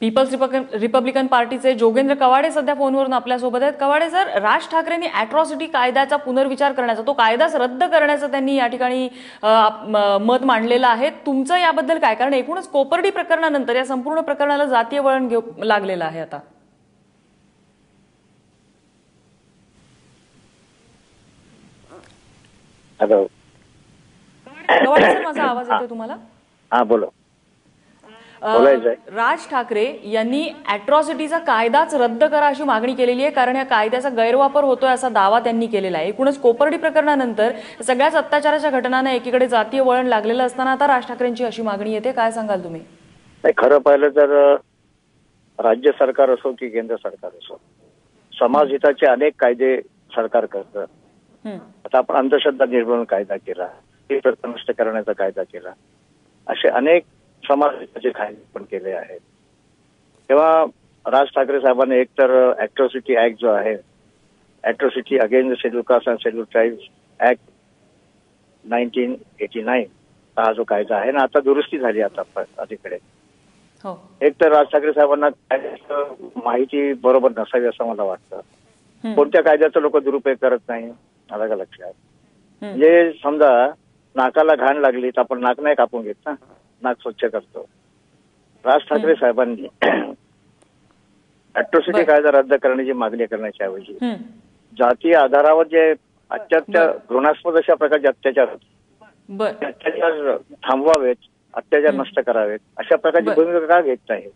People's Republican पार्टीचे जोगेंद्र कवाडे सध्या फोनवरून आपल्यासोबत आहेत। कवाडे सर, राज ठाकरेंनी अॅट्रॉसिटी कायद्याचा पुनर्विचार करण्याचा, तो कायदाच रद्द करण्याचं त्यांनी या ठिकाणी मत मांडलेलं आहे। तुमचं याबद्दल काय? कारण एकूणच कोपर्डी प्रकरणानंतर या संपूर्ण प्रकरणाला जातीय वळण लागलेलं आहे आता। हॅलो कवाडे सर, माझा आवाज येतोय तुम्हाला? हा बोलो। राज ठाकरे यांनी अॅट्रॉसिटीचा कायदाच रद्द करा अशी मागणी केलेली आहे, कारण या कायद्याचा गैरवापर होतोय असा दावा त्यांनी केलेला आहे। एकूणच कोपर्डी प्रकरणानंतर सगळ्याच अत्याचाराच्या घटनांना एकीकडे जातीय वळण लागलेलं असताना आता राज ठाकरेंची अशी मागणी येते, काय सांगाल तुम्ही? खरं पाहिलं तर राज्य सरकार असो की केंद्र सरकार असो, समाजहिताचे अनेक कायदे सरकार करतं। आता आपण अंधश्रद्धा निर्मूलन कायदा केला, प्रथा नष्ट करण्याचा कायदा केला, असे अनेक समाजहिताचे कायदे पण केले आहेत। तेव्हा राज ठाकरे साहेबांनी एकतर अॅट्रॉसिटी ऍक्ट जो आहे, atrocity against schedule caste and schedule tribes act 1989 हा जो कायदा आहे ना, आता दुरुस्ती झाली आता अलीकडे। एक तर राज ठाकरे साहेबांना माहिती बरोबर नसावी असं मला वाटतं। कोणत्या कायद्याचा लोक दुरुपयोग करत नाही मला का लक्षात? म्हणजे समजा नाकाला घाण लागली तर आपण नाक नाही कापून घेत ना, नाक स्वच्छ करतो। राज ठाकरे साहेबांनी अॅट्रॉसिटी कायदा रद्द करण्याची मागणी करण्याच्या ऐवजी जातीय आधारावर जे अत्याचार, घृणास्पद अशा प्रकारचे अत्याचार थांबवावेत, अत्याचार नष्ट करावेत, अशा प्रकारची भूमिका का घेत नाही?